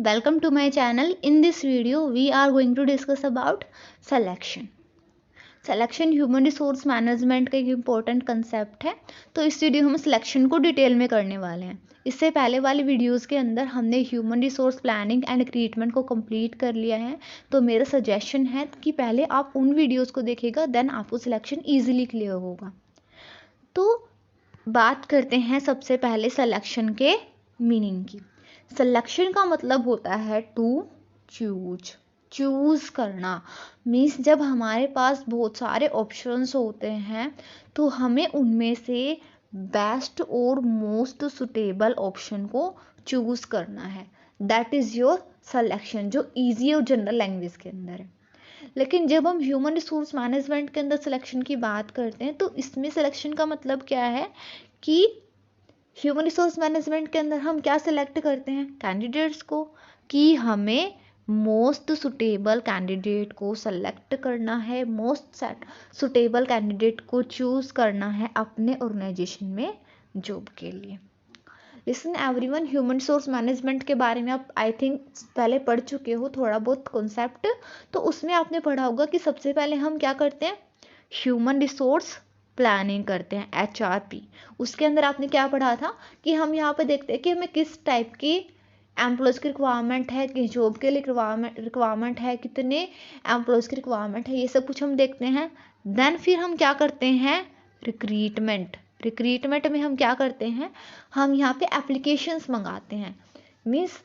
welcome to my channel. In this video we are going to discuss about selection. Selection human resource management का एक important concept है। तो इस video हम selection को detail में करने वाले हैं। इससे पहले वाली वीडियोस के अंदर हमने human resource planning and recruitment को कंप्लीट कर लिया है। तो मेरा सजेशन है कि पहले आप उन वीडियोस को देखिएगा, देन आपको सिलेक्शन ईजिली क्लियर होगा। तो बात करते हैं सबसे पहले सिलेक्शन के मीनिंग की। सिलेक्शन का मतलब होता है टू चूज करना। मीन्स जब हमारे पास बहुत सारे ऑप्शंस होते हैं तो हमें उनमें से बेस्ट और मोस्ट सुटेबल ऑप्शन को चूज करना है। दैट इज योर सिलेक्शन, जो इजी और जनरल लैंग्वेज के अंदर है। लेकिन जब हम ह्यूमन रिसोर्स मैनेजमेंट के अंदर सिलेक्शन की बात करते हैं तो इसमें सिलेक्शन का मतलब क्या है कि ह्यूमन रिसोर्स मैनेजमेंट के अंदर हम क्या सिलेक्ट करते हैं, कैंडिडेट्स को, कि हमें मोस्ट सुटेबल कैंडिडेट को सेलेक्ट करना है, मोस्ट सुटेबल कैंडिडेट को चूज करना है अपने ऑर्गेनाइजेशन में जॉब के लिए। Listen everyone, human resource management के बारे में आप आई थिंक पहले पढ़ चुके हो थोड़ा बहुत कॉन्सेप्ट। तो उसमें आपने पढ़ा होगा कि सबसे पहले हम क्या करते हैं, ह्यूमन रिसोर्स प्लानिंग करते हैं, HRP। उसके अंदर आपने क्या पढ़ा था कि हम यहाँ पे देखते हैं कि हमें किस टाइप की एम्प्लॉयज़ की रिक्वायरमेंट है, किस जॉब के लिए रिक्वायरमेंट है, कितने एम्प्लॉयज़ की रिक्वायरमेंट है, ये सब कुछ हम देखते हैं। देन फिर हम क्या करते हैं, रिक्रूटमेंट में हम क्या करते हैं, हम यहाँ पे एप्लीकेशंस मंगाते हैं। मीन्स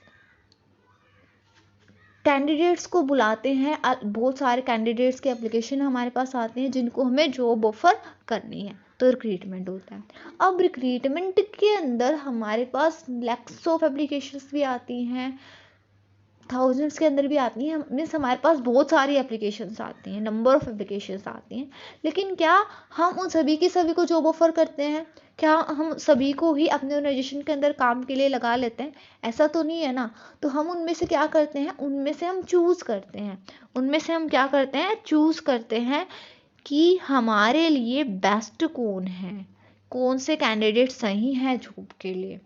कैंडिडेट्स को बुलाते हैं, बहुत सारे कैंडिडेट्स के एप्लीकेशन हमारे पास आते हैं जिनको हमें जॉब ऑफर करनी है, तो रिक्रूटमेंट होता है। अब रिक्रूटमेंट के अंदर हमारे पास लैक्स ऑफ एप्लीकेशंस भी आती हैं, थाउजेंड्स के अंदर भी आती हैं। मीन्स हमारे पास बहुत सारी एप्लीकेशंस आती हैं, नंबर ऑफ एप्लीकेशंस आती हैं। लेकिन क्या हम उन सभी की सभी को जॉब ऑफर करते हैं? क्या हम सभी को ही अपने ऑर्गेनाइजेशन के अंदर काम के लिए लगा लेते हैं? ऐसा तो नहीं है ना। तो हम उनमें से क्या करते हैं, उनमें से हम चूज़ करते हैं, उनमें से हम क्या करते हैं, चूज़ करते हैं कि हमारे लिए बेस्ट कौन है, कौन से कैंडिडेट सही हैं जॉब के लिए।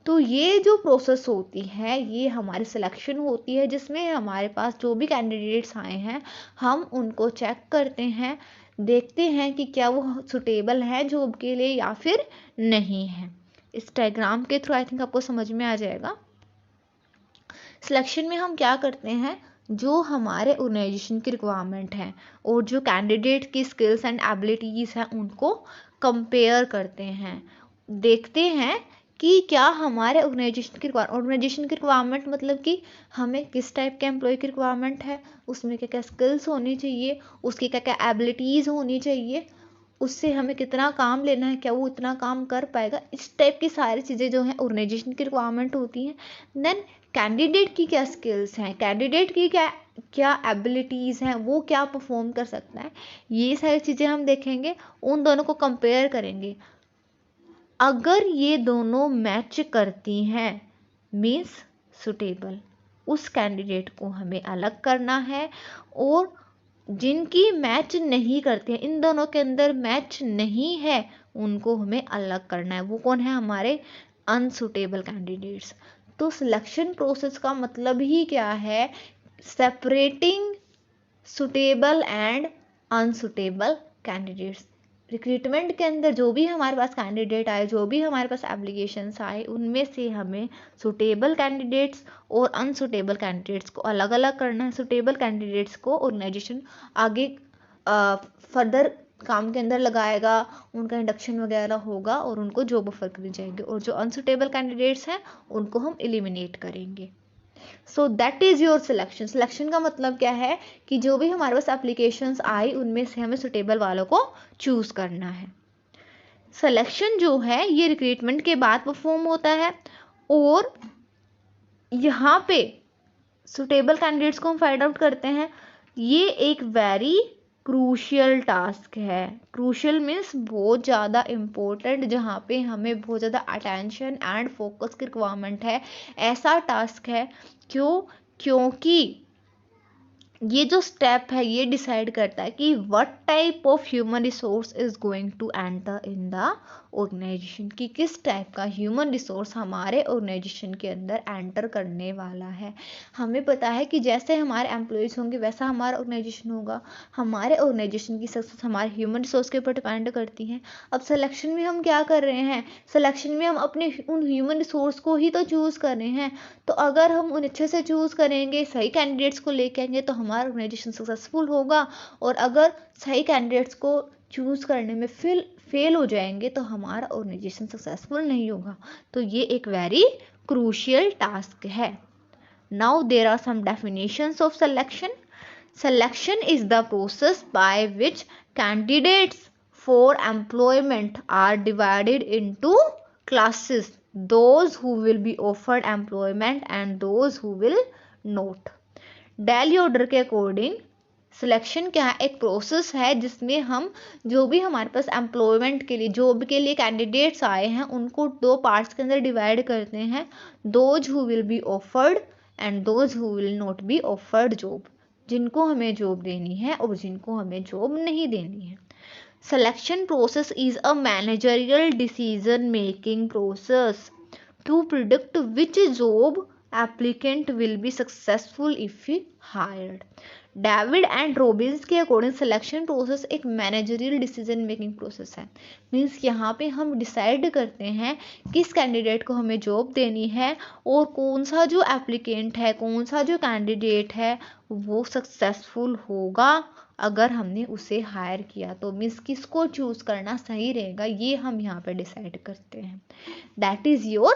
तो ये जो प्रोसेस होती है ये हमारी सिलेक्शन होती है, जिसमें हमारे पास जो भी कैंडिडेट्स आए हैं हम उनको चेक करते हैं, देखते हैं कि क्या वो सुटेबल है जॉब के लिए या फिर नहीं है। इस डायग्राम के थ्रू आई थिंक आपको समझ में आ जाएगा। सिलेक्शन में हम क्या करते हैं, जो हमारे ऑर्गेनाइजेशन की रिक्वायरमेंट है और जो कैंडिडेट की स्किल्स एंड एबिलिटीज़ हैं उनको कंपेयर करते हैं, देखते हैं कि क्या हमारे ऑर्गेनाइजेशन की रिक्वायरमेंट मतलब कि हमें किस टाइप के एम्प्लॉय की रिक्वायरमेंट है, उसमें क्या क्या स्किल्स होनी चाहिए, उसकी क्या क्या एबिलिटीज़ होनी चाहिए, उससे हमें कितना काम लेना है, क्या वो इतना काम कर पाएगा। इस टाइप की सारी चीज़ें जो हैं ऑर्गेनाइजेशन की रिक्वायरमेंट होती हैं। देन कैंडिडेट की क्या स्किल्स हैं, कैंडिडेट की क्या क्या एबिलिटीज़ हैं, वो क्या परफॉर्म कर सकता है, ये सारी चीज़ें हम देखेंगे, उन दोनों को कंपेयर करेंगे। अगर ये दोनों मैच करती हैं मीन्स सुटेबल, उस कैंडिडेट को हमें अलग करना है। और जिनकी मैच नहीं करते हैं, इन दोनों के अंदर मैच नहीं है, उनको हमें अलग करना है। वो कौन है, हमारे अनसुटेबल कैंडिडेट्स। तो सिलेक्शन प्रोसेस का मतलब ही क्या है, separating suitable and unsuitable candidates. Recruitment के अंदर जो भी हमारे पास कैंडिडेट आए, जो भी हमारे पास एप्लीकेशंस आए, उनमें से हमें सुटेबल कैंडिडेट्स और अनसुटेबल कैंडिडेट्स को अलग अलग करना है। सुटेबल कैंडिडेट्स को ऑर्गेनाइजेशन आगे फर्दर काम के अंदर लगाएगा, उनका इंडक्शन वगैरह होगा और उनको जॉब ऑफर करी जाएगी, और जो अनसुटेबल कैंडिडेट्स हैं उनको हम एलिमिनेट करेंगे। So that is your selection. Selection का मतलब क्या है कि जो भी हमारे पास एप्लीकेशंस आई उनमें से हमें सुटेबल वालों को चूज़ करना है। सिलेक्शन जो है ये रिक्रूटमेंट के बाद परफॉर्म होता है, और यहाँ पे सुटेबल कैंडिडेट्स को हम फाइंड आउट करते हैं। ये एक वेरी क्रूशियल टास्क है। क्रूशियल मीन्स बहुत ज़्यादा इम्पोर्टेंट, जहाँ पे हमें बहुत ज़्यादा अटेंशन एंड फोकस की रिक्वायरमेंट है। ऐसा टास्क है क्योंकि ये जो स्टेप है ये डिसाइड करता है कि what type of human resource is going to enter in the organization, कि किस टाइप का ह्यूमन रिसोर्स हमारे ऑर्गेनाइजेशन के अंदर एंटर करने वाला है। हमें पता है कि जैसे हमारे एम्प्लॉयज़ होंगे वैसा हमारा ऑर्गेनाइजेशन होगा। हमारे ऑर्गेनाइजेशन की सक्सेस हमारे ह्यूमन रिसोर्स के ऊपर डिपेंड करती है। अब सिलेक्शन में हम क्या कर रहे हैं, सिलेक्शन में हम अपने उन ह्यूमन रिसोर्स को ही तो चूज़ कर रहे हैं। तो अगर हम उन्हें अच्छे से चूज़ करेंगे, सही कैंडिडेट्स को लेके आएंगे, तो हमारा ऑर्गेनाइजेशन सक्सेसफुल होगा। और अगर सही कैंडिडेट्स को चूज़ करने में फेल हो जाएंगे तो हमारा ऑर्गेनाइजेशन सक्सेसफुल नहीं होगा। तो ये एक वेरी क्रूशियल टास्क है। Now there are some definitions of selection. Selection is the process by which candidates for employment are divided into classes, those who will be offered employment and those who will not. Daily order के according selection क्या है, एक process है जिसमें हम जो भी हमारे पास एम्प्लॉयमेंट के लिए जॉब के लिए कैंडिडेट्स आए हैं उनको दो पार्ट्स के अंदर डिवाइड करते हैं, those who will be offered and those who will not be offered job, जिनको हमें जॉब देनी है और जिनको हमें जॉब नहीं देनी है। Selection process is a managerial decision making process to predict which job applicant will be successful if he hired. David and Robbins के अकॉर्डिंग सिलेक्शन प्रोसेस एक मैनेजरियल डिसीजन मेकिंग प्रोसेस है। मीन्स यहाँ पे हम decide करते हैं किस candidate को हमें जॉब देनी है और कौन सा जो एप्लीकेंट है, कौन सा जो कैंडिडेट है वो सक्सेसफुल होगा अगर हमने उसे हायर किया। तो मीन्स किसको चूज करना सही रहेगा ये हम यहाँ पे डिसाइड करते हैं। That is your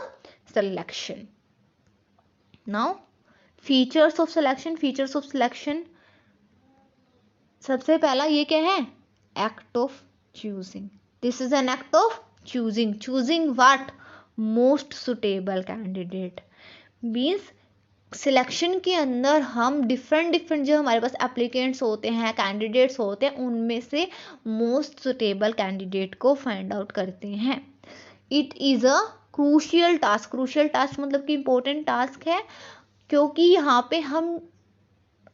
selection. Now features of selection. Features of selection, सबसे पहला ये क्या है, act of choosing. This is an act of choosing. Choosing what, most suitable candidate. Means selection के अंदर हम डिफरेंट जो हमारे पास एप्लीकेंट्स होते हैं, कैंडिडेट्स होते हैं, उनमें से मोस्ट सुटेबल कैंडिडेट को फाइंड आउट करते हैं। It is a crucial task. Crucial task मतलब कि इम्पोर्टेंट टास्क है, क्योंकि यहाँ पे हम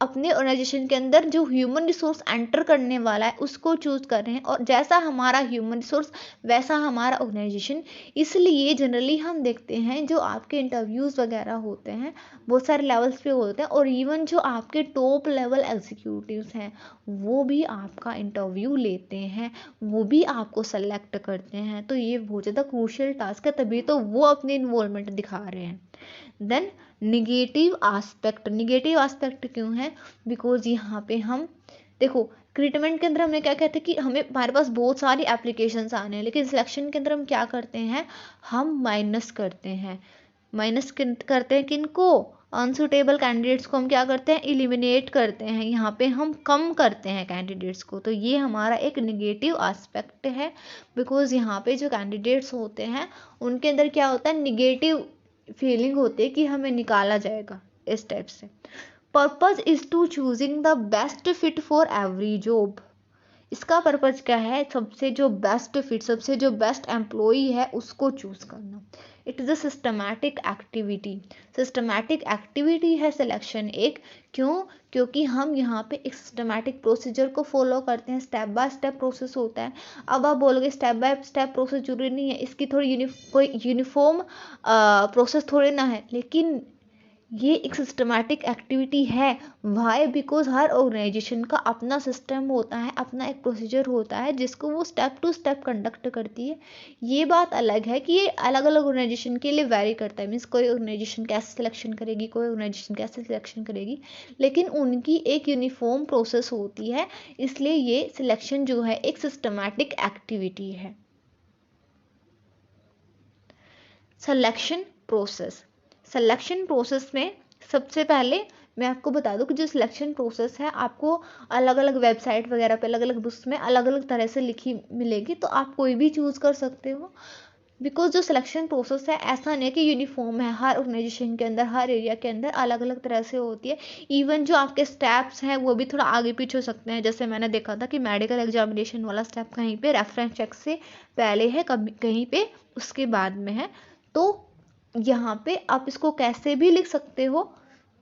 अपने ऑर्गेनाइजेशन के अंदर जो ह्यूमन रिसोर्स एंटर करने वाला है उसको चूज कर रहे हैं, और जैसा हमारा ह्यूमन रिसोर्स वैसा हमारा ऑर्गेनाइजेशन। इसलिए जनरली हम देखते हैं जो आपके इंटरव्यूज़ वगैरह होते हैं बहुत सारे लेवल्स पे होते हैं, और इवन जो आपके टॉप लेवल एग्जीक्यूटिव्स हैं वो भी आपका इंटरव्यू लेते हैं, वो भी आपको सेलेक्ट करते हैं। तो ये बहुत ज़्यादा क्रूशियल टास्क है, तभी तो वो अपनी इन्वॉल्वमेंट दिखा रहे हैं। Then negative aspect. Negative aspect क्यों है, बिकॉज यहाँ पे हम देखो रिक्रूटमेंट के अंदर हमने क्या कहते हैं कि हमारे पास बहुत सारी एप्लीकेशंस आने हैं, लेकिन सिलेक्शन के अंदर हम क्या करते हैं, हम माइनस करते हैं। माइनस करते हैं किनको, अनसुटेबल कैंडिडेट्स को हम क्या करते हैं, इलिमिनेट करते हैं। यहाँ पे हम कम करते हैं कैंडिडेट्स को। तो ये हमारा एक निगेटिव आस्पेक्ट है, बिकॉज यहाँ पे जो कैंडिडेट्स होते हैं उनके अंदर क्या होता है, निगेटिव फीलिंग होती है कि हमें निकाला जाएगा, इस टाइप से। Purpose is to choosing the best fit for every job. इसका पर्पज क्या है, सबसे जो बेस्ट फिट, सबसे जो बेस्ट एम्प्लॉई है उसको चूज करना। It is a systematic activity. Systematic activity है सिलेक्शन एक, क्यों, क्योंकि हम यहाँ पे एक सिस्टमैटिक प्रोसीजर को फॉलो करते हैं, स्टेप बाय स्टेप प्रोसेस होता है। अब आप बोलोगे स्टेप बाय स्टेप प्रोसेस जरूरी नहीं है, इसकी थोड़ी कोई यूनिफॉर्म प्रोसेस थोड़ी ना है, लेकिन ये एक सिस्टमैटिक एक्टिविटी है। वाई, बिकॉज हर ऑर्गेनाइजेशन का अपना सिस्टम होता है, अपना एक प्रोसीजर होता है जिसको वो स्टेप टू स्टेप कंडक्ट करती है। ये बात अलग है कि ये अलग अलग ऑर्गेनाइजेशन के लिए वेरी करता है। मीन्स कोई ऑर्गेनाइजेशन कैसे सिलेक्शन करेगी, कोई ऑर्गेनाइजेशन कैसे सिलेक्शन करेगी, लेकिन उनकी एक यूनिफॉर्म प्रोसेस होती है। इसलिए ये सिलेक्शन जो है एक सिस्टमैटिक एक्टिविटी है। Selection process. सिलेक्शन प्रोसेस में सबसे पहले मैं आपको बता दूं कि जो सिलेक्शन प्रोसेस है आपको अलग अलग वेबसाइट वगैरह पे, अलग अलग बुक्स में अलग अलग तरह से लिखी मिलेगी, तो आप कोई भी चूज़ कर सकते हो। बिकॉज जो सिलेक्शन प्रोसेस है ऐसा नहीं है कि यूनिफॉर्म है, हर ऑर्गेनाइजेशन के अंदर, हर एरिया के अंदर अलग अलग तरह से होती है। इवन जो आपके स्टेप्स हैं वो भी थोड़ा आगे पीछे हो सकते हैं। जैसे मैंने देखा था कि मेडिकल एग्जामिनेशन वाला स्टेप कहीं पे रेफरेंस चेक से पहले है, कभी कहीं पे उसके बाद में है। तो यहाँ पे आप इसको कैसे भी लिख सकते हो,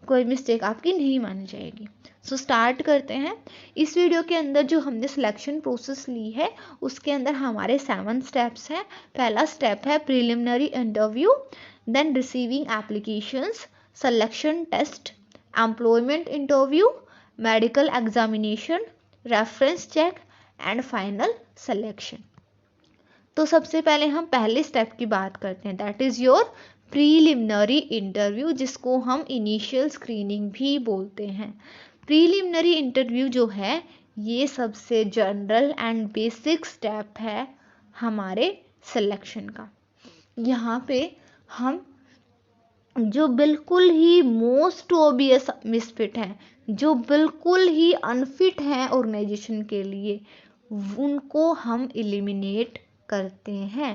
कोई मिस्टेक आपकी नहीं मानी जाएगी। सो स्टार्ट करते हैं। इस वीडियो के अंदर जो हमने सिलेक्शन प्रोसेस ली है उसके अंदर हमारे 7 स्टेप्स हैं। पहला स्टेप है preliminary interview, then receiving applications, selection test, employment interview, medical examination, reference check and final selection. तो सबसे पहले हम पहले स्टेप की बात करते हैं, that is your preliminary interview, जिसको हम इनिशियल स्क्रीनिंग भी बोलते हैं। प्रीलिमिनरी इंटरव्यू जो है ये सबसे जनरल एंड बेसिक स्टेप है हमारे सिलेक्शन का। यहाँ पे हम जो बिल्कुल ही मोस्ट ऑबियस मिसफिट हैं, जो बिल्कुल ही अनफिट हैं ऑर्गेनाइजेशन के लिए, उनको हम एलिमिनेट करते हैं।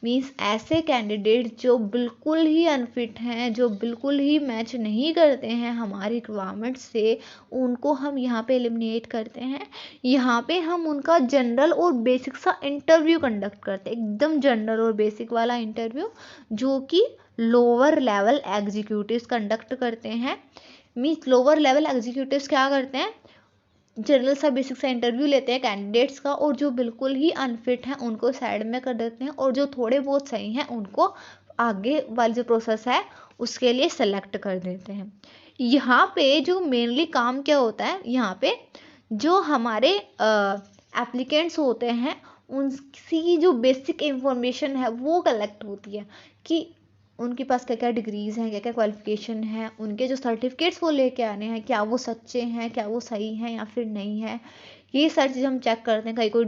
मीन्स ऐसे कैंडिडेट जो बिल्कुल ही अनफिट हैं, जो बिल्कुल ही मैच नहीं करते हैं हमारी रिक्वायरमेंट से, उनको हम यहाँ पे एलिमिनेट करते हैं। यहाँ पे हम उनका जनरल और बेसिक सा इंटरव्यू कंडक्ट करते हैं, एकदम जनरल और बेसिक वाला इंटरव्यू, जो कि लोअर लेवल एग्जीक्यूटिव्स कंडक्ट करते हैं। मीन्स लोअर लेवल एग्जीक्यूटिव्स क्या करते हैं, जनरल सा बेसिक सा इंटरव्यू लेते हैं कैंडिडेट्स का, और जो बिल्कुल ही अनफिट हैं उनको साइड में कर देते हैं, और जो थोड़े बहुत सही हैं उनको आगे वाली जो प्रोसेस है उसके लिए सेलेक्ट कर देते हैं। यहाँ पे जो मेनली काम क्या होता है, यहाँ पे जो हमारे एप्लीकेंट्स होते हैं उनकी जो बेसिक इंफॉर्मेशन है वो कलेक्ट होती है, कि उनके पास क्या क्या डिग्रीज़ हैं, क्या क्या क्वालिफिकेशन है, उनके जो सर्टिफिकेट्स वो लेके आने हैं, क्या वो सच्चे हैं, क्या वो सही हैं या फिर नहीं है। ये सारी चीज़ हम चेक करते हैं। कहीं कोई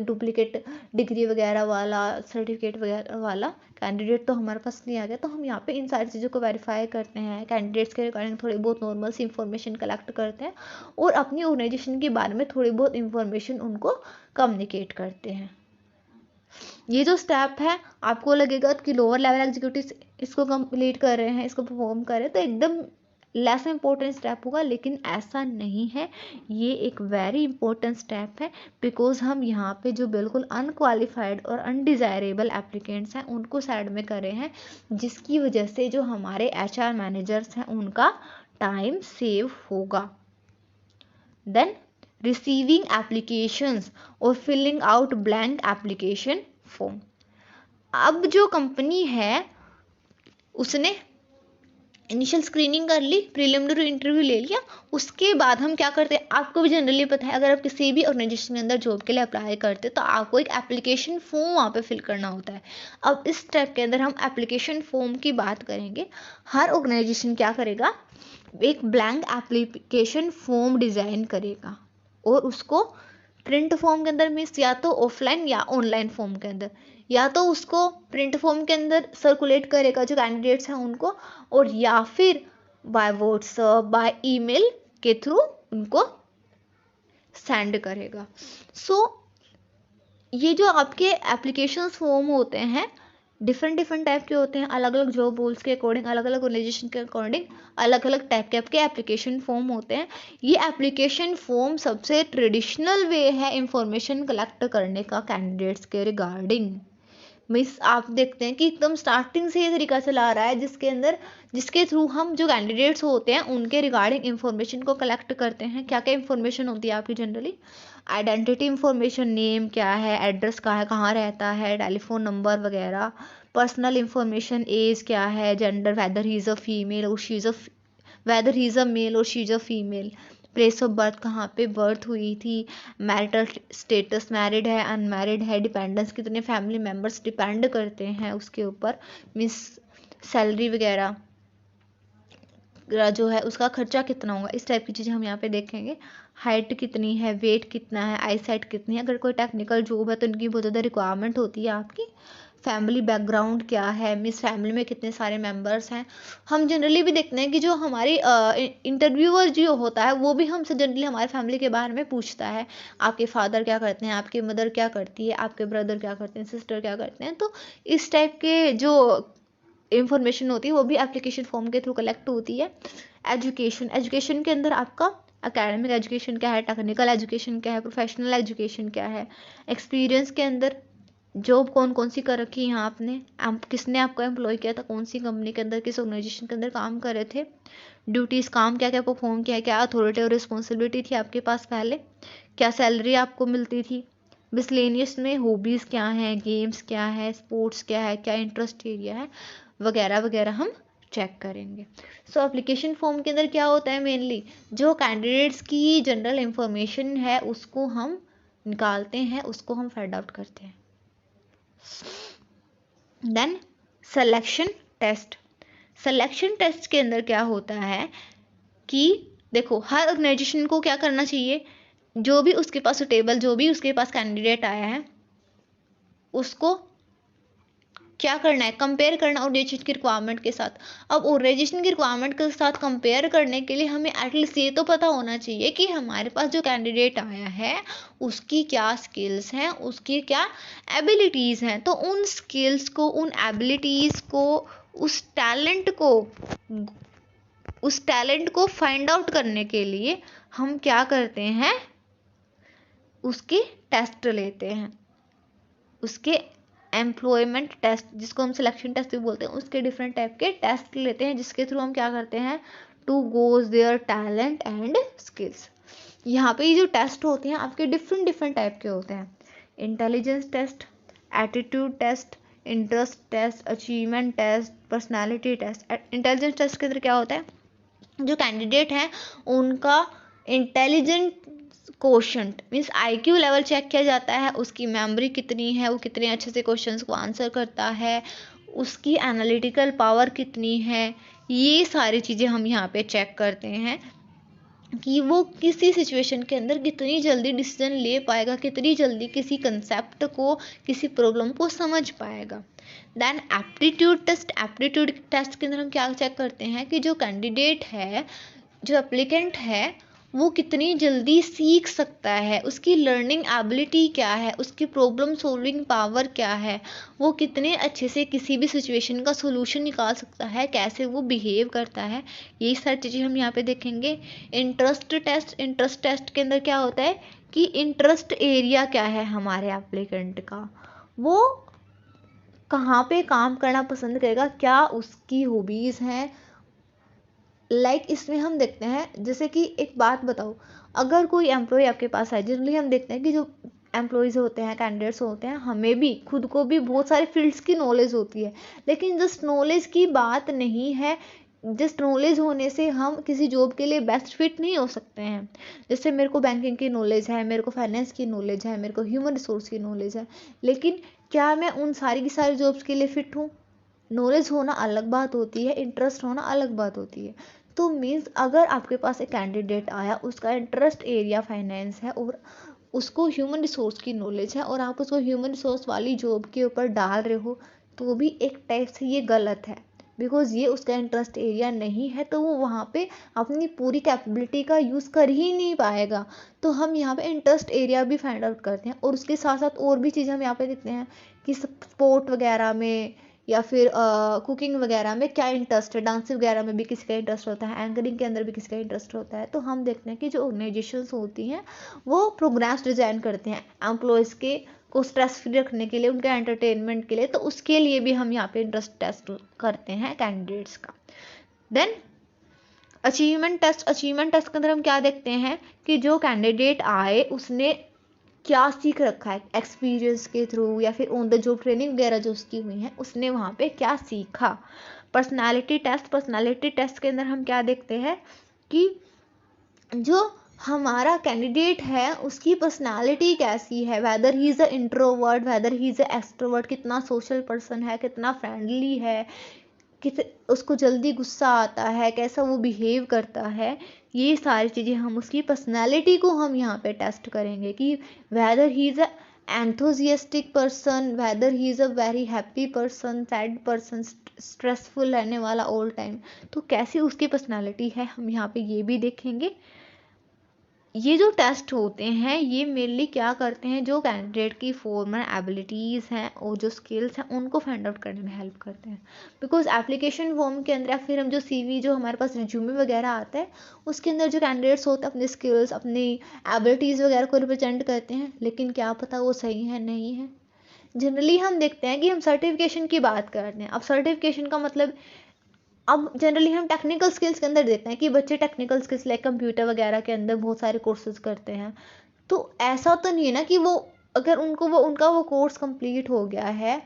डुप्लीकेट डिग्री वगैरह वाला, सर्टिफिकेट वगैरह वाला कैंडिडेट तो हमारे पास नहीं आ गया, तो हम यहाँ पे इन सारी चीज़ों को वेरीफाई करते हैं, कैंडिडेट्स के रिगार्डिंग थोड़ी बहुत नॉर्मल सी इंफॉर्मेशन कलेक्ट करते हैं, और अपनी ऑर्गेनाइजेशन के बारे में थोड़ी बहुत इंफॉर्मेशन उनको कम्युनिकेट करते हैं। ये जो स्टेप है आपको लगेगा कि लोअर लेवल एग्जीक्यूटिव इसको कंप्लीट कर रहे हैं, इसको परफॉर्म कर रहे हैं, तो एकदम लेस इंपॉर्टेंट स्टेप होगा, लेकिन ऐसा नहीं है। ये एक वेरी इंपॉर्टेंट स्टेप है, बिकॉज हम यहाँ पे जो बिल्कुल अनक्वालिफाइड और अनडिज़ायरेबल एप्लीकेंट्स हैं उनको साइड में कर रहे हैं, जिसकी वजह से जो हमारे HR मैनेजर्स हैं उनका टाइम सेव होगा। देन रिसीविंग एप्लीकेशंस और filling out blank application form. अब जो कंपनी है उसने इनिशियल स्क्रीनिंग कर ली, प्रीलिमिनरी इंटरव्यू ले लिया, उसके बाद हम क्या करते हैं, आपको भी जनरली पता है, अगर आप किसी भी ऑर्गेनाइजेशन के अंदर जॉब के लिए अप्लाई करते हैं तो आपको एक एप्लीकेशन फॉर्म वहाँ पे फिल करना होता है। अब इस स्टेप के अंदर हम एप्लीकेशन फॉर्म की बात करेंगे। हर ऑर्गेनाइजेशन क्या करेगा, एक ब्लैंक एप्लीकेशन फॉर्म डिज़ाइन करेगा और उसको प्रिंट फॉर्म के अंदर, मीन्स या तो ऑफलाइन या ऑनलाइन फॉर्म के अंदर, या तो उसको प्रिंट फॉर्म के अंदर सर्कुलेट करेगा जो कैंडिडेट्स हैं उनको, और या फिर बाय व्हाट्सएप, बाय ईमेल के थ्रू उनको सेंड करेगा। सो ये जो आपके एप्लीकेशन फॉर्म होते हैं डिफरेंट टाइप के होते हैं, अलग अलग जॉब रोल्स के अकॉर्डिंग, अलग अलग ऑर्गेनाइजेशन के अकॉर्डिंग अलग अलग टाइप के आपके एप्लीकेशन फॉर्म होते हैं। ये एप्लीकेशन फॉर्म सबसे ट्रेडिशनल वे है इंफॉर्मेशन कलेक्ट करने का कैंडिडेट्स के रिगार्डिंग। मीन्स आप देखते हैं कि एकदम स्टार्टिंग से ये तरीका चला रहा है जिसके थ्रू हम जो कैंडिडेट्स होते हैं उनके रिगार्डिंग इंफॉर्मेशन को कलेक्ट करते हैं। क्या क्या इंफॉर्मेशन होती है आपकी जनरली, आइडेंटिटी इंफॉर्मेशन, नेम क्या है, एड्रेस क्या है, कहाँ रहता है, टेलीफोन नंबर वगैरह, पर्सनल इंफॉर्मेशन, एज क्या है, gender, whether he is a female और she is a whether he is a male और she is a female, place of birth, कहाँ पे बर्थ हुई थी, मैरिटल स्टेटस, मैरिड है, अनमैरिड है, डिपेंडेंस, कितने फैमिली मेम्बर्स डिपेंड करते हैं उसके ऊपर, मीन्स सैलरी वगैरह जो है उसका खर्चा कितना होगा, इस टाइप की चीज़ें हम यहाँ पे देखेंगे। हाइट कितनी है, वेट कितना है, आई साइट कितनी है, अगर कोई टेक्निकल जॉब है तो इनकी बहुत ज़्यादा रिक्वायरमेंट होती है आपकी। फैमिली बैकग्राउंड क्या है, मीन्स फैमिली में कितने सारे मेंबर्स हैं। हम जनरली भी देखते हैं कि जो हमारी इंटरव्यूअर जो होता है वो भी हमसे जनरली हमारे फैमिली के बारे में पूछता है, आपके फादर क्या करते हैं, आपकी मदर क्या करती है, आपके ब्रदर क्या करते हैं, सिस्टर क्या करते हैं। तो इस टाइप के जो इंफॉर्मेशन होती है वो भी एप्लीकेशन फॉर्म के थ्रू कलेक्ट होती है। एजुकेशन के अंदर आपका एकेडमिक एजुकेशन क्या है, टेक्निकल एजुकेशन क्या है, प्रोफेशनल एजुकेशन क्या है, एक्सपीरियंस के अंदर जॉब कौन कौन सी कर रखी है यहाँ आपने, किसने आपको एम्प्लॉय किया था, कौन सी कंपनी के अंदर, किस ऑर्गेनाइजेशन के अंदर काम कर रहे थे, ड्यूटीज़ काम क्या क्या परफॉर्म किया, क्या अथॉरिटी और रिस्पॉन्सिबिलिटी थी आपके पास पहले, क्या सैलरी आपको मिलती थी, मिसलेनियस में हॉबीज़ क्या हैं, गेम्स क्या है, स्पोर्ट्स क्या है, क्या इंटरेस्ट एरिया है, वगैरह वगैरह हम चेक करेंगे। सो एप्लीकेशन फॉर्म के अंदर क्या होता है, मेनली जो कैंडिडेट्स की जनरल इंफॉर्मेशन है उसको हम निकालते हैं, उसको हम फाइंड आउट करते हैं। Then selection test. Selection test के अंदर क्या होता है कि देखो, हर ऑर्गेनाइजेशन को क्या करना चाहिए, जो भी उसके पास सुटेबल, जो भी उसके पास कैंडिडेट आया है उसको क्या करना है, कंपेयर करना ऑर्गेनाइजेशन की रिक्वायरमेंट के साथ। अब ऑर्गेनाइजेशन की रिक्वायरमेंट के साथ कंपेयर करने के लिए हमें एटलीस्ट ये तो पता होना चाहिए कि हमारे पास जो कैंडिडेट आया है उसकी क्या स्किल्स हैं, उसकी क्या एबिलिटीज़ हैं। तो उन स्किल्स को, उन एबिलिटीज़ को, उस टैलेंट को फाइंड आउट करने के लिए हम क्या करते हैं, उसके टेस्ट लेते हैं, उसके एम्प्लॉयमेंट टेस्ट, जिसको हम सिलेक्शन टेस्ट भी बोलते हैं, उसके डिफरेंट टाइप के टेस्ट लेते हैं, जिसके थ्रू हम क्या करते हैं, to gauge their talent and skills. यहाँ पे ये जो टेस्ट होते हैं आपके डिफरेंट टाइप के होते हैं, intelligence test, attitude test, interest test, achievement test, personality test. Intelligence test के अंदर क्या होता है, जो कैंडिडेट हैं उनका intelligent quotient means IQ level check किया जाता है, उसकी मेमोरी कितनी है, वो कितने अच्छे से क्वेश्चंस को आंसर करता है, उसकी एनालिटिकल पावर कितनी है, ये सारी चीज़ें हम यहाँ पे चेक करते हैं कि वो किसी सिचुएशन के अंदर कितनी जल्दी डिसीजन ले पाएगा, कितनी जल्दी किसी कंसेप्ट को, किसी प्रॉब्लम को समझ पाएगा। Then aptitude test. Aptitude test के अंदर हम क्या चेक करते हैं कि जो कैंडिडेट है, जो एप्लीकेंट है, वो कितनी जल्दी सीख सकता है, उसकी लर्निंग एबिलिटी क्या है, उसकी प्रॉब्लम सॉल्विंग पावर क्या है, वो कितने अच्छे से किसी भी सिचुएशन का सोल्यूशन निकाल सकता है, कैसे वो बिहेव करता है, यही सारी चीज़ें हम यहाँ पे देखेंगे। Interest test. इंटरेस्ट टेस्ट के अंदर क्या होता है कि इंटरेस्ट एरिया क्या है हमारे एप्लीकेंट का, वो कहाँ पे काम करना पसंद करेगा, क्या उसकी हॉबीज़ हैं। इसमें हम देखते हैं, जैसे कि एक बात बताओ, अगर कोई एम्प्लॉय आपके पास है, जनरली हम देखते हैं कि जो एम्प्लॉयज़ होते हैं, कैंडिडेट्स होते हैं, हमें भी खुद को भी बहुत सारे फील्ड्स की नॉलेज होती है, लेकिन जस्ट नॉलेज की बात नहीं है। जस्ट नॉलेज होने से हम किसी जॉब के लिए बेस्ट फिट नहीं हो सकते हैं। जैसे मेरे को बैंकिंग की नॉलेज है, मेरे को फाइनेंस की नॉलेज है, मेरे को ह्यूमन रिसोर्स की नॉलेज है, लेकिन क्या मैं उन सारी की सारी जॉब्स के लिए फ़िट हूँ? नॉलेज होना अलग बात होती है, इंटरेस्ट होना अलग बात होती है। तो मीन्स अगर आपके पास एक कैंडिडेट आया, उसका इंटरेस्ट एरिया फाइनेंस है और उसको ह्यूमन रिसोर्स की नॉलेज है और आप उसको ह्यूमन रिसोर्स वाली जॉब के ऊपर डाल रहे हो, तो भी एक टाइप से ये गलत है, बिकॉज ये उसका इंटरेस्ट एरिया नहीं है, तो वो वहाँ पे अपनी पूरी कैपेबिलिटी का यूज़ कर ही नहीं पाएगा। तो हम यहाँ पे इंटरेस्ट एरिया भी फाइंड आउट करते हैं, और उसके साथ साथ और भी चीज़ें हम यहाँ पे देखते हैं कि स्पोर्ट वगैरह में या फिर कुकिंग वगैरह में क्या इंटरेस्ट है, डांसिंग वगैरह में भी किसी का इंटरेस्ट होता है, एंकरिंग के अंदर भी किसी का इंटरेस्ट होता है। तो हम देखते हैं कि जो ऑर्गेनाइजेशंस होती हैं वो प्रोग्राम्स डिज़ाइन करते हैं एम्प्लॉयज़ के को स्ट्रेस फ्री रखने के लिए, उनके एंटरटेनमेंट के लिए, तो उसके लिए भी हम यहाँ पे इंटरेस्ट टेस्ट करते हैं कैंडिडेट्स का। Then achievement test. Achievement test के अंदर हम क्या देखते हैं कि जो कैंडिडेट आए उसने क्या सीख रखा है, एक्सपीरियंस के थ्रू या फिर ऑन द जॉब ट्रेनिंग वगैरह जो उसकी हुई है, उसने वहाँ पे क्या सीखा। Personality test. पर्सनालिटी टेस्ट के अंदर हम क्या देखते हैं कि जो हमारा कैंडिडेट है उसकी पर्सनालिटी कैसी है, weather he is a introvert, weather he is a extrovert, कितना सोशल पर्सन है, कितना फ्रेंडली है, उसको जल्दी गुस्सा आता है, कैसा वो बिहेव करता है। ये सारी चीज़ें हम उसकी पर्सनैलिटी को हम यहाँ पे टेस्ट करेंगे कि weather he is a enthusiastic person, weather he is a very happy person, sad person, stressful रहने वाला ऑल टाइम, तो कैसी उसकी पर्सनैलिटी है, हम यहाँ पे ये भी देखेंगे। ये जो टेस्ट होते हैं ये मेनली क्या करते हैं, जो कैंडिडेट की फॉर्मल एबिलिटीज़ हैं और जो स्किल्स हैं उनको फाइंड आउट करने में हेल्प करते हैं। बिकॉज एप्लीकेशन फॉर्म के अंदर या फिर हम जो सीवी, जो हमारे पास रिज्यूमे वगैरह आता है, उसके अंदर जो कैंडिडेट्स होते हैं अपने स्किल्स, अपनी एबिलिटीज़ वगैरह को रिप्रेजेंट करते हैं, लेकिन क्या पता वो सही है नहीं है। जनरली हम देखते हैं कि हम सर्टिफिकेशन की बात करते हैं। अब सर्टिफिकेशन का मतलब, अब जनरली हम टेक्निकल स्किल्स के अंदर देखते हैं कि बच्चे टेक्निकल स्किल्स लाइक कंप्यूटर वगैरह के अंदर बहुत सारे कोर्सेज करते हैं। तो ऐसा तो नहीं है ना कि वो, अगर उनका वो कोर्स कंप्लीट हो गया है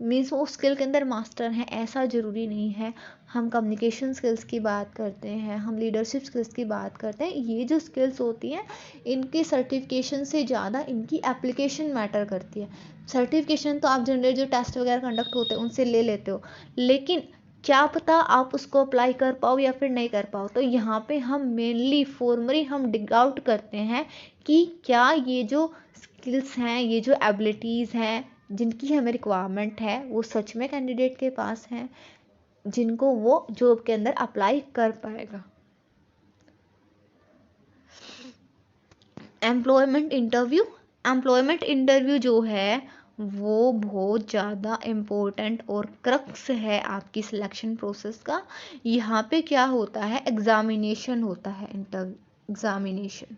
मीन्स वो स्किल के अंदर मास्टर हैं, ऐसा ज़रूरी नहीं है। हम कम्युनिकेशन स्किल्स की बात करते हैं, हम लीडरशिप स्किल्स की बात करते हैं। ये जो स्किल्स होती हैं इनकी सर्टिफिकेशन से ज़्यादा इनकी एप्लीकेशन मैटर करती है। सर्टिफिकेशन तो आप जनरली जो टेस्ट वगैरह कंडक्ट होते हैं उनसे ले लेते हो, लेकिन क्या पता आप उसको अप्लाई कर पाओ या फिर नहीं कर पाओ। तो यहाँ पे हम मेनली फॉर्मली हम डिग आउट करते हैं कि क्या ये जो स्किल्स हैं, ये जो एबिलिटीज़ हैं जिनकी हमें रिक्वायरमेंट है, वो सच में कैंडिडेट के पास हैं, जिनको वो जॉब के अंदर अप्लाई कर पाएगा। एम्प्लॉयमेंट इंटरव्यू जो है वो बहुत ज़्यादा इम्पोर्टेंट और क्रक्स है आपकी सिलेक्शन प्रोसेस का। यहाँ पे क्या होता है, एग्जामिनेशन होता है, एग्जामिनेशन।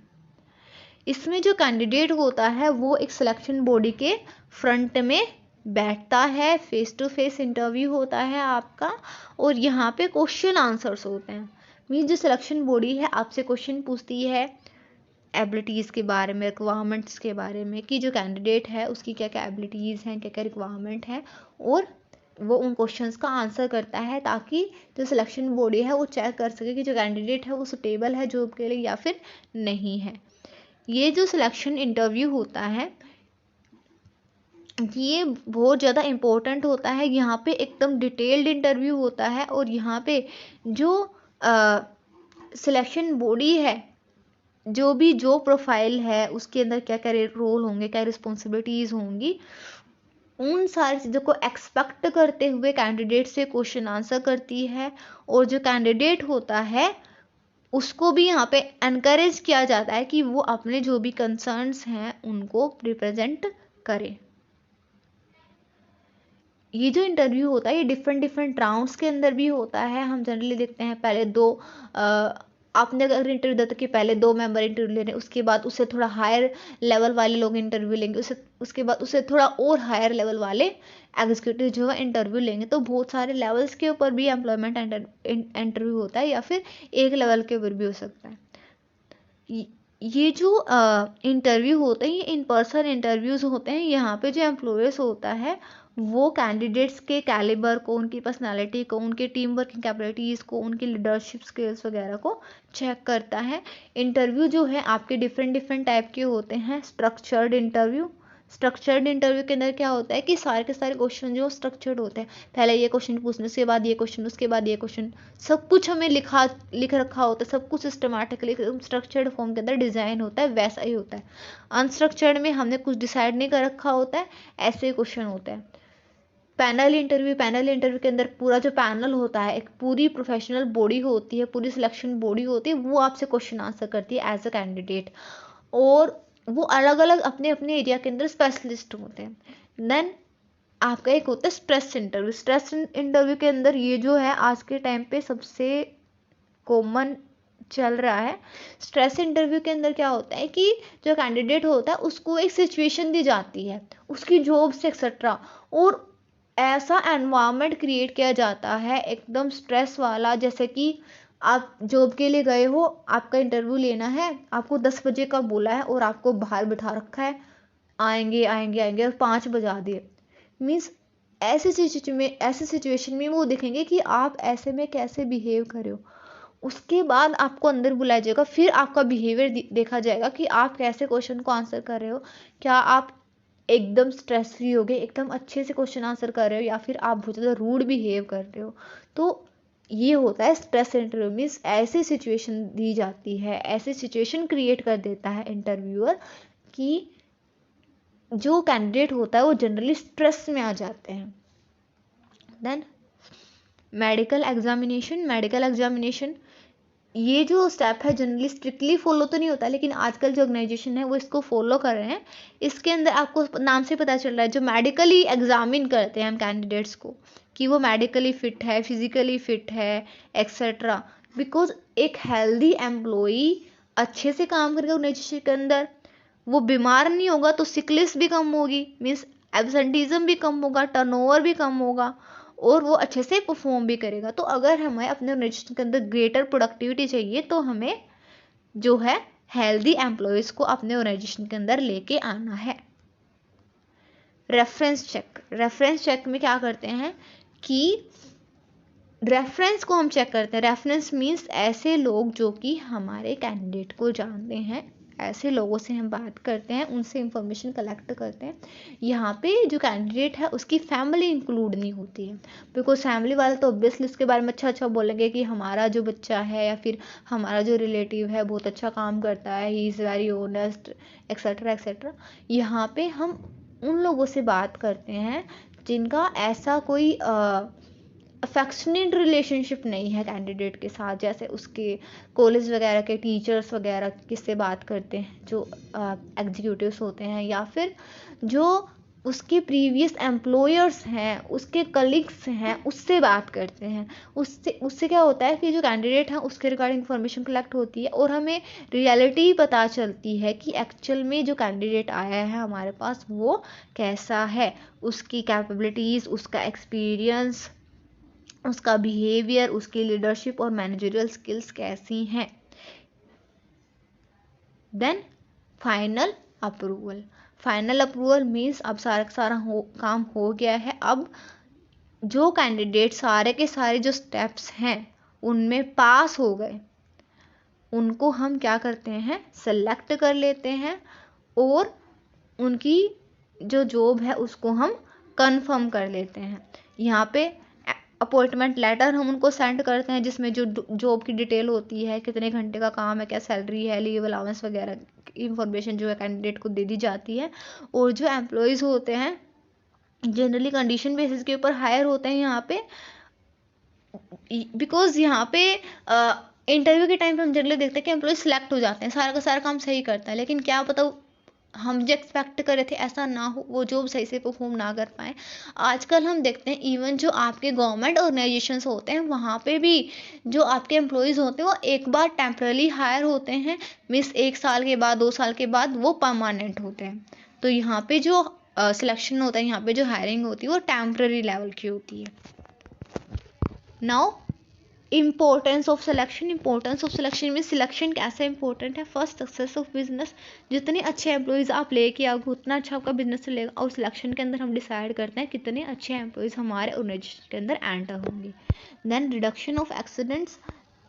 इसमें जो कैंडिडेट होता है वो एक सिलेक्शन बॉडी के फ्रंट में बैठता है, फेस टू फेस इंटरव्यू होता है आपका, और यहाँ पे क्वेश्चन आंसर्स होते हैं। मीन्स जो सिलेक्शन बॉडी है आपसे क्वेश्चन पूछती है एबिलिटीज़ के बारे में, रिक्वायरमेंट्स के बारे में, कि जो कैंडिडेट है उसकी क्या क्या एबिलिटीज़ हैं, क्या क्या रिक्वायरमेंट है, और वो उन क्वेश्चंस का आंसर करता है ताकि जो सिलेक्शन बॉडी है वो चेक कर सके कि जो कैंडिडेट है वो सुटेबल है जॉब के लिए या फिर नहीं है। ये जो सिलेक्शन इंटरव्यू होता है ये बहुत ज़्यादा इम्पोर्टेंट होता है। यहाँ पे एकदम डिटेल्ड इंटरव्यू होता है, और यहाँ पे जो सिलेक्शन बॉडी है, जो प्रोफाइल है उसके अंदर क्या क्या रोल होंगे, क्या रिस्पॉन्सिबिलिटीज़ होंगी, उन सारी चीज़ों को एक्सपेक्ट करते हुए कैंडिडेट से क्वेश्चन आंसर करती है। और जो कैंडिडेट होता है उसको भी यहाँ पे एनकरेज किया जाता है कि वो अपने जो भी कंसर्न्स हैं उनको रिप्रेजेंट करे। ये जो इंटरव्यू होता है ये डिफरेंट राउंड्स के अंदर भी होता है। हम जनरली देखते हैं पहले आपने अगर इंटरव्यू दिया कि पहले 2 मेंबर इंटरव्यू ले रहे हैं, उसके बाद उससे थोड़ा हायर लेवल वाले लोग इंटरव्यू लेंगे, उसके बाद उससे थोड़ा और हायर लेवल वाले एग्जीक्यूटिव जो है इंटरव्यू लेंगे। तो बहुत सारे लेवल्स के ऊपर भी एम्प्लॉयमेंट इंटरव्यू होता है, या फिर एक लेवल के ऊपर भी हो सकता है। ये जो इंटरव्यू होते हैं ये इन पर्सन इंटरव्यूज़ होते हैं। यहाँ पे जो एम्प्लॉयर्स होता है वो कैंडिडेट्स के कैलिबर को, उनकी पर्सनालिटी को, उनके टीम वर्किंग कैपेबिलिटीज़ को, उनकी लीडरशिप स्किल्स वगैरह को चेक करता है। इंटरव्यू जो है आपके डिफरेंट टाइप के होते हैं। स्ट्रक्चर्ड इंटरव्यू के अंदर क्या होता है कि सारे के सारे क्वेश्चन जो स्ट्रक्चर्ड होते हैं, पहले ये क्वेश्चन पूछने, उसके बाद ये क्वेश्चन, उसके बाद ये क्वेश्चन, सब कुछ हमें लिख रखा होता है, सब कुछ सिस्टमैटिकली स्ट्रक्चर्ड फॉर्म के अंदर डिज़ाइन होता है, वैसा ही होता है। अनस्ट्रक्चर्ड में हमने कुछ डिसाइड नहीं कर रखा होता है, ऐसे क्वेश्चन होते हैं। पैनल इंटरव्यू के अंदर पूरा जो पैनल होता है, एक पूरी प्रोफेशनल बॉडी होती है, पूरी सिलेक्शन बॉडी होती है, वो आपसे क्वेश्चन आंसर करती है एज अ कैंडिडेट, और वो अलग अलग अपने अपने एरिया के अंदर स्पेशलिस्ट होते हैं। देन आपका एक होता है स्ट्रेस इंटरव्यू के अंदर ये जो है आज के टाइम पे सबसे कॉमन चल रहा है। स्ट्रेस इंटरव्यू के अंदर क्या होता है कि जो कैंडिडेट होता है उसको एक सिचुएशन दी जाती है उसकी जॉब से एक्सेट्रा, और ऐसा एनवायरनमेंट क्रिएट किया जाता है एकदम स्ट्रेस वाला, जैसे कि आप जॉब के लिए गए हो, आपका इंटरव्यू लेना है, आपको 10 बजे का बोला है और आपको बाहर बिठा रखा है, आएंगे आएंगे आएंगे, और 5 बजा दिए। मीन्स ऐसे सिचुएशन में वो देखेंगे कि आप ऐसे में कैसे बिहेव कर रहे हो। उसके बाद आपको अंदर बुलाया जाएगा, फिर आपका बिहेवियर देखा जाएगा कि आप कैसे क्वेश्चन को आंसर कर रहे हो। क्या आप एकदम स्ट्रेस फ्री हो गए, एकदम अच्छे से क्वेश्चन आंसर कर रहे हो, या फिर आप बहुत ज़्यादा रूड बिहेव कर रहे हो। तो ये होता है स्ट्रेस इंटरव्यू। मीन्स ऐसी सिचुएशन दी जाती है, ऐसी सिचुएशन क्रिएट कर देता है इंटरव्यूअर कि जो कैंडिडेट होता है वो जनरली स्ट्रेस में आ जाते हैं। देन मेडिकल एग्जामिनेशन ये जो स्टेप है जनरली स्ट्रिक्टली फॉलो तो नहीं होता, लेकिन आजकल जो ऑर्गेनाइजेशन है वो इसको फॉलो कर रहे हैं। इसके अंदर आपको नाम से पता चल रहा है जो मेडिकली एग्जामिन करते हैं हम कैंडिडेट्स को कि वो मेडिकली फिट है, फिजिकली फिट है, एक्सेट्रा। बिकॉज एक हेल्दी एम्प्लॉई अच्छे से काम करेगा ऑर्गेनाइजेशन के अंदर, वो बीमार नहीं होगा तो सिकलिस भी कम होगी। मीन्स एब्सेंटीज्म भी कम होगा, टर्नओवर भी कम होगा और वो अच्छे से परफॉर्म भी करेगा। तो अगर हमें अपने ऑर्गेनाइजेशन के अंदर ग्रेटर प्रोडक्टिविटी चाहिए तो हमें जो है हेल्दी एम्प्लॉयज को अपने ऑर्गेनाइजेशन के अंदर लेके आना है। रेफरेंस चेक में क्या करते हैं कि रेफरेंस को हम चेक करते हैं। रेफरेंस मीन्स ऐसे लोग जो कि हमारे कैंडिडेट को जानते हैं, ऐसे लोगों से हम बात करते हैं, उनसे इंफॉर्मेशन कलेक्ट करते हैं। यहाँ पे जो कैंडिडेट है उसकी फैमिली इंक्लूड नहीं होती है, बिकॉज फैमिली वाले तो ऑब्वियसली उसके बारे में अच्छा बोलेंगे कि हमारा जो बच्चा है या फिर हमारा जो रिलेटिव है बहुत अच्छा काम करता है, he is very honest etcetera etcetera. यहाँ पे हम उन लोगों से बात करते हैं जिनका ऐसा कोई अफेक्शनेट रिलेशनशिप नहीं है कैंडिडेट के साथ, जैसे उसके कॉलेज वगैरह के टीचर्स वगैरह किससे बात करते हैं जो एग्जीक्यूटिव्स होते हैं, या फिर जो उसके प्रीवियस एम्प्लॉयर्स हैं, उसके कलीग्स हैं, उससे बात करते हैं। उससे क्या होता है कि जो कैंडिडेट है उसके रिगार्डिंग इन्फॉर्मेशन कलेक्ट होती है और हमें रियलिटी पता चलती है कि एक्चुअल में जो कैंडिडेट आया है हमारे पास वो कैसा है, उसकी कैपेबिलिटीज़, उसका एक्सपीरियंस, उसका बिहेवियर, उसकी लीडरशिप और मैनेजरियल स्किल्स कैसी हैं। देन फाइनल अप्रूवल मीन्स अब सारा काम हो गया है। अब जो कैंडिडेट सारे के सारे जो स्टेप्स हैं उनमें पास हो गए, उनको हम क्या करते हैं, सेलेक्ट कर लेते हैं और उनकी जो जॉब है उसको हम कंफर्म कर लेते हैं। यहाँ पे अपॉइंटमेंट लेटर हम उनको सेंड करते हैं जिसमें जो जॉब की डिटेल होती है, कितने घंटे का काम है, क्या सैलरी है, लीव अलाउंस वगैरह इंफॉर्मेशन जो है कैंडिडेट को दे दी जाती है। और जो एम्प्लॉयज़ होते हैं जनरली कंडीशन बेसिस के ऊपर हायर होते हैं यहाँ पे, बिकॉज यहाँ पे इंटरव्यू के टाइम पे हम जनरली देखते हैं कि एम्प्लॉय सिलेक्ट हो जाते हैं, सारा का सारा काम सही करता है, लेकिन क्या पता हम जो एक्सपेक्ट कर रहे थे ऐसा ना हो, वो जॉब सही से परफॉर्म ना कर पाए। आजकल हम देखते हैं इवन जो आपके गवर्नमेंट ऑर्गेनाइजेशंस होते हैं वहाँ पे भी जो आपके एम्प्लॉयज़ होते हैं वो एक बार टेम्पररी हायर होते हैं, मीन्स 1 साल के बाद 2 साल के बाद वो परमानेंट होते हैं। तो यहाँ पे जो सिलेक्शन होता है, यहाँ पे जो हायरिंग होती है वो टेम्पररी लेवल की होती है। नाउ इम्पोर्टेंस ऑफ सिलेक्शन में सिलेक्शन कैसे इंपॉर्टेंट है। फर्स्ट, सक्सेस ऑफ बिजनेस, जितने अच्छे एम्प्लॉयज़ आप लेके आओगे उतना अच्छा आपका बिजनेस चलेगा। और सिलेक्शन के अंदर हम डिसाइड करते हैं कितने अच्छे एम्प्लॉयज़ हमारे ऑर्गेनाइजेशन के अंदर एंटर होंगे। देन रिडक्शन ऑफ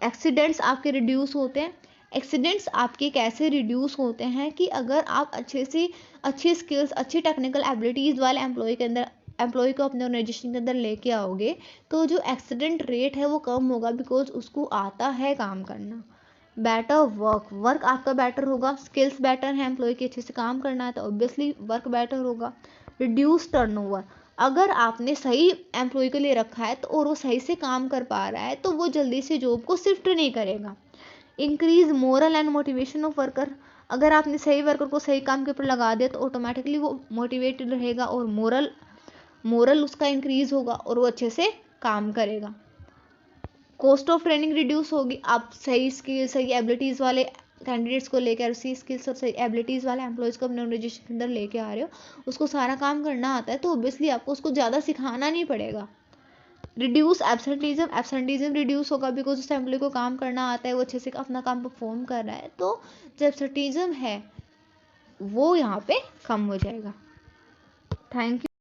एक्सीडेंट्स आपके रिड्यूस होते हैं। एक्सीडेंट्स आपके कैसे रिड्यूस होते हैं कि अगर आप अच्छी स्किल्स, अच्छी टेक्निकल एबिलिटीज़ वाले एम्प्लॉय को अपने ऑर्गेनाइजेशन के अंदर लेके आओगे तो जो एक्सीडेंट रेट है वो कम होगा, बिकॉज उसको आता है काम करना। बेटर वर्क आपका बेटर होगा, स्किल्स बेटर है, एम्प्लॉय की अच्छे से काम करना है तो ऑब्वियसली वर्क बेटर होगा। रिड्यूस टर्नओवर, अगर आपने सही एम्प्लॉय के लिए रखा है तो और वो सही से काम कर पा रहा है तो वो जल्दी से जॉब को शिफ्ट नहीं करेगा। Increase moral and motivation of worker, अगर आपने सही वर्कर को सही काम के ऊपर लगा दिया तो ऑटोमेटिकली वो मोटिवेटेड रहेगा और मोरल उसका इंक्रीज होगा और वो अच्छे से काम करेगा। कॉस्ट ऑफ ट्रेनिंग रिड्यूस होगी, आप सही स्किल, सही एबिलिटीज़ वाले कैंडिडेट्स को लेकर, उसी स्किल्स और सही एबिलिटीज़ वाले एम्प्लॉयज़ को अपने ऑर्गेनाइजेशन के अंदर लेके आ रहे हो, उसको सारा काम करना आता है तो ऑब्वियसली आपको उसको ज़्यादा सिखाना नहीं पड़ेगा। रिड्यूस एब्सेंटीज्म रिड्यूस होगा, बिकॉज उस एम्प्लॉय को काम करना आता है, वो अच्छे से अपना काम परफॉर्म कर रहा है, तो जो एब्सेंटीज्म है वो यहाँ पे कम हो जाएगा। Thank you.